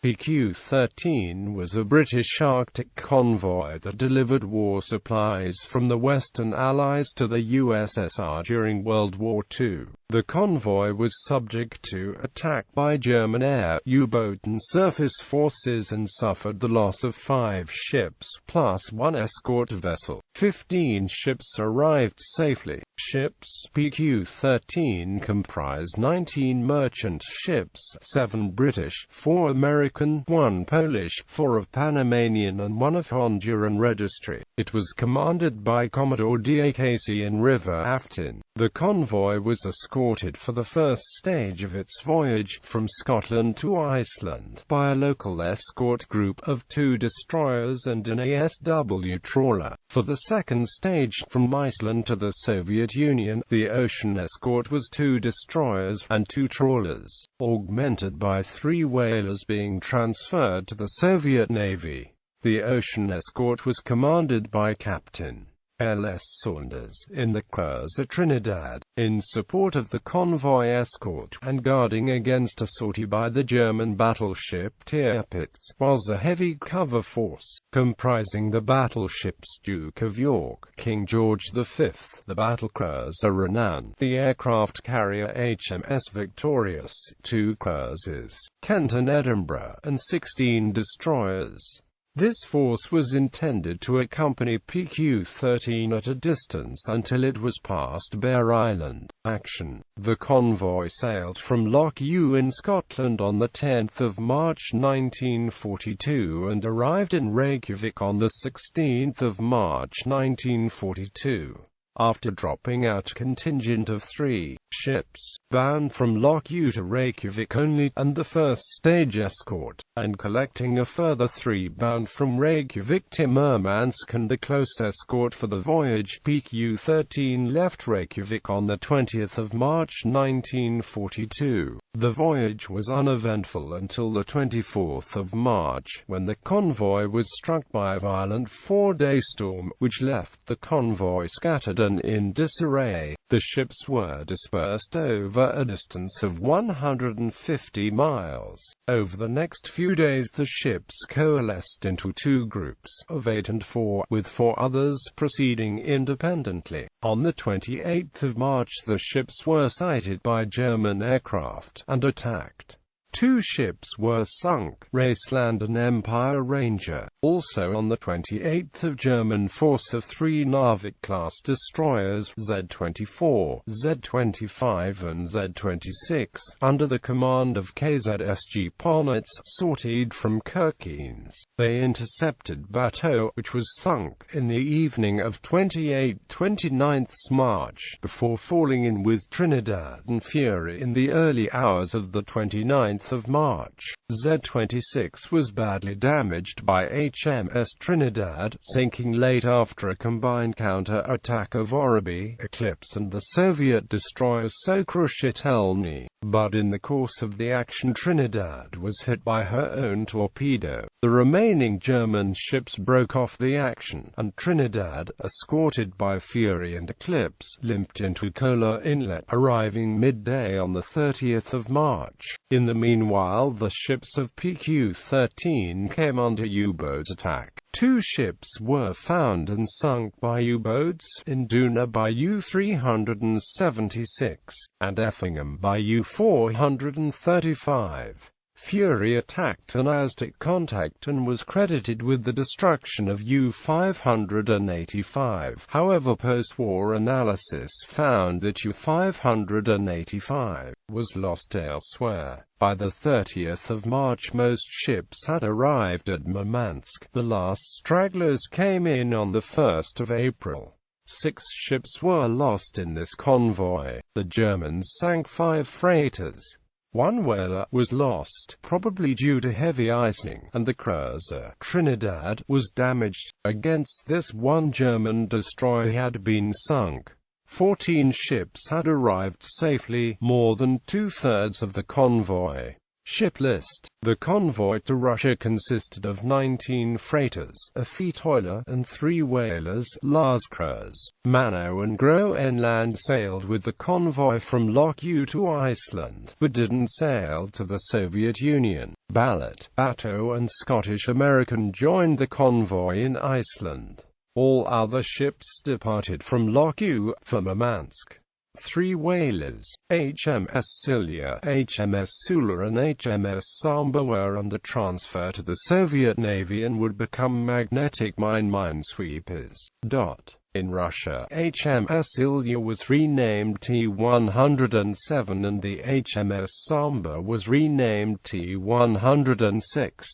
PQ-13 was a British Arctic convoy that delivered war supplies from the Western Allies to the USSR during World War II. The convoy was subject to attack by German air, U-boat and surface forces and suffered the loss of 5 ships, plus 1 escort vessel. 15 ships arrived safely. Ships PQ-13 comprised 19 merchant ships, 7 British, 4 American, 1 Polish, 4 of Panamanian and 1 of Honduran registry. It was commanded by Commodore D.A.K.C. in River Afton. The convoy was escorted for the first stage of its voyage, from Scotland to Iceland, by a local escort group of 2 destroyers and an ASW trawler. For the second stage, from Iceland to the Soviet Union, the ocean escort was 2 destroyers and 2 trawlers, augmented by 3 whalers being transferred to the Soviet Navy. The ocean escort was commanded by Captain L.S. Saunders, in the cruiser Trinidad, in support of the Convoy Escort, and guarding against a sortie by the German battleship Tirpitz, was a heavy cover force, comprising the battleships Duke of York, King George V, the battlecruiser Renown, the aircraft carrier HMS Victorious, 2 cruisers, Kent and Edinburgh, and 16 destroyers. This force was intended to accompany PQ-13 at a distance until it was past Bear Island. Action. The convoy sailed from Loch Ewe in Scotland on 10 March 1942 and arrived in Reykjavik on 16 March 1942. After dropping out a contingent of 3 ships, bound from Loch Ewe to Reykjavik only, and the first stage escort, and collecting a further 3 bound from Reykjavik to Murmansk and the close escort for the voyage, PQ-13 left Reykjavik on 20 March 1942. The voyage was uneventful until 24 March, when the convoy was struck by a violent 4-day storm, which left the convoy scattered and in disarray. The ships were dispersed over a distance of 150 miles. Over the next few days the ships coalesced into 2 groups of 8 and 4, with 4 others proceeding independently. On 28 March the ships were sighted by German aircraft, and attacked. 2 ships were sunk, Raceland and Empire Ranger. Also on 28th, German force of 3 Narvik-class destroyers, Z-24, Z-25 and Z-26, under the command of KZSG Ponitz, sortied from Kirkenes. They intercepted Bateau, which was sunk in the evening of 29th March, before falling in with Trinidad and Fury in the early hours of 29th March. Z-26 was badly damaged by HMS Trinidad, sinking late after a combined counter-attack of Oribi, Eclipse and the Soviet destroyer Sokrashitelny. But in the course of the action Trinidad was hit by her own torpedo. The remaining German ships broke off the action, and Trinidad, escorted by Fury and Eclipse, limped into Kola Inlet, arriving midday on 30th March. In the meanwhile the ships of PQ-13 came under U-boat attack. 2 ships were found and sunk by U-boats, in Duna by U-376, and Effingham by U-435. Fury attacked an Aztec contact and was credited with the destruction of U-585. However, post-war analysis found that U-585 was lost elsewhere. By 30th March most ships had arrived at Murmansk. The last stragglers came in on 1st April. 6 ships were lost in this convoy. The Germans sank 5 freighters. 1 whaler was lost, probably due to heavy icing, and the cruiser Trinidad was damaged. Against this, 1 German destroyer had been sunk. 14 ships had arrived safely, more than 2/3 of the convoy. Ship list. The convoy to Russia consisted of 19 freighters, a fleet oiler, and 3 whalers. Lascars, Mano and Groenland sailed with the convoy from Lock U to Iceland, but didn't sail to the Soviet Union. Ballot, Batto and Scottish-American joined the convoy in Iceland. All other ships departed from Lock U for Murmansk. 3 whalers, HMS Silya, HMS Sula and HMS Samba, were under transfer to the Soviet Navy and would become magnetic minesweepers. In Russia, HMS Silya was renamed T-107 and the HMS Samba was renamed T-106.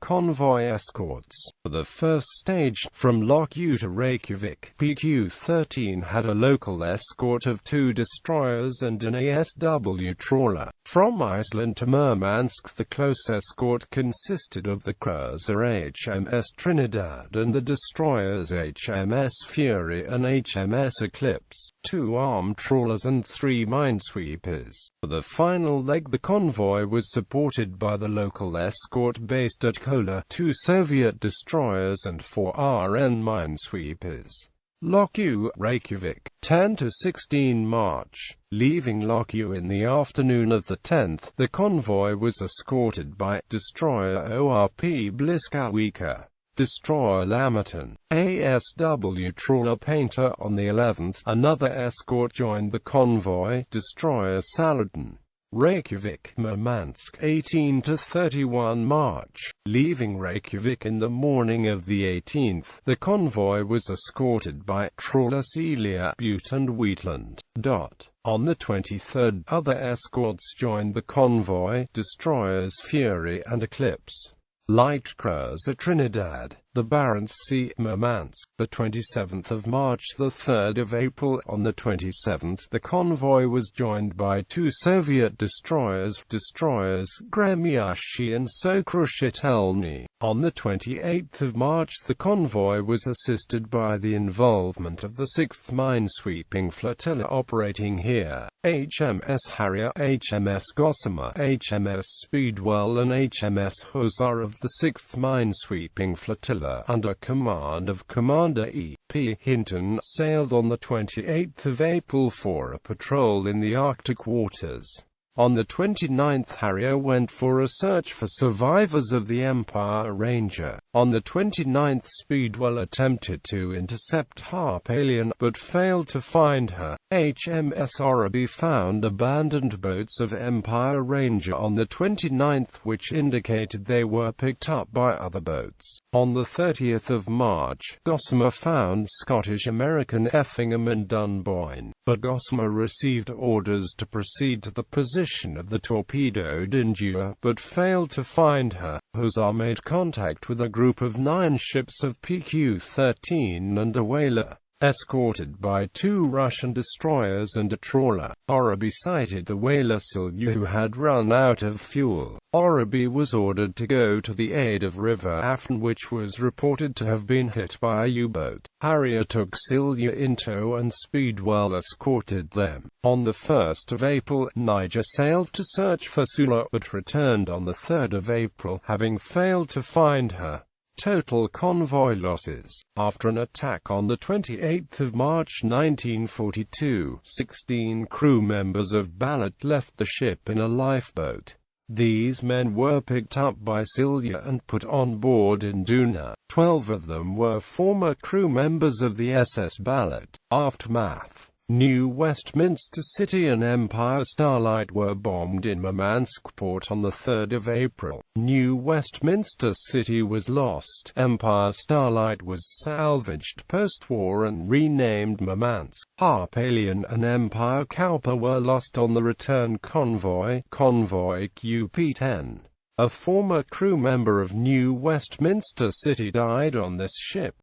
Convoy Escorts. For the first stage, from Lock U to Reykjavik, PQ-13 had a local escort of 2 destroyers and an ASW trawler. From Iceland to Murmansk, the close escort consisted of the cruiser HMS Trinidad and the destroyers HMS Fury and HMS Eclipse, 2 armed trawlers and 3 minesweepers. For the final leg, the convoy was supported by the local escort based at Kola, 2 Soviet destroyers and 4 RN minesweepers. Lock U, Reykjavik, 10 to 16 March. Leaving Lock U in the afternoon of the 10th, the convoy was escorted by destroyer ORP Bliskawika, destroyer Lamerton, ASW trawler Painter. On the 11th, another escort joined the convoy, destroyer Saladin. Reykjavik, Murmansk, 18 to 31 March. Leaving Reykjavik in the morning of the 18th, the convoy was escorted by trawler Celia, Butte and Wheatland. On the 23rd, other escorts joined the convoy, destroyers Fury and Eclipse. Light cruiser Trinidad, the Barents Sea, Murmansk, the 27th of March, the 3rd of April. On the 27th, the convoy was joined by 2 Soviet destroyers Gremyashi and Sokrushitelny. On the 28th of March, the convoy was assisted by the involvement of the 6th Minesweeping Flotilla operating here, HMS Harrier, HMS Gossamer, HMS Speedwell and HMS Hussar of the 6th Minesweeping Flotilla, under command of Commander E. P. Hinton, sailed on the 28th of April for a patrol in the Arctic waters. On the 29th, Harrier went for a search for survivors of the Empire Ranger. On the 29th, Speedwell attempted to intercept Harpalion, but failed to find her. HMS Oraby found abandoned boats of Empire Ranger on the 29th, which indicated they were picked up by other boats. On the 30th of March, Gossamer found Scottish-American Effingham and Dunboyne, but Gossamer received orders to proceed to the position of the torpedoed Endure, but failed to find her. Hussar made contact with a group of 9 ships of PQ-13 and a whaler, escorted by 2 Russian destroyers and a trawler. Oraby sighted the whaler Silya, who had run out of fuel. Oraby was ordered to go to the aid of River Afton, which was reported to have been hit by a U-boat. Harrier took Silya in tow and Speedwell escorted them. On the 1st of April, Niger sailed to search for Sula, but returned on the 3rd of April, having failed to find her. Total convoy losses. After an attack on the 28th of March 1942, 16 crew members of Ballot left the ship in a lifeboat. These men were picked up by Silya and put on board in Duna. 12 of them were former crew members of the SS Ballot. Aftermath. New Westminster City and Empire Starlight were bombed in Murmansk port on the 3rd of April. New Westminster City was lost. Empire Starlight was salvaged post-war and renamed Murmansk. Harpalion and Empire Cowper were lost on the return convoy, Convoy QP-10. A former crew member of New Westminster City died on this ship.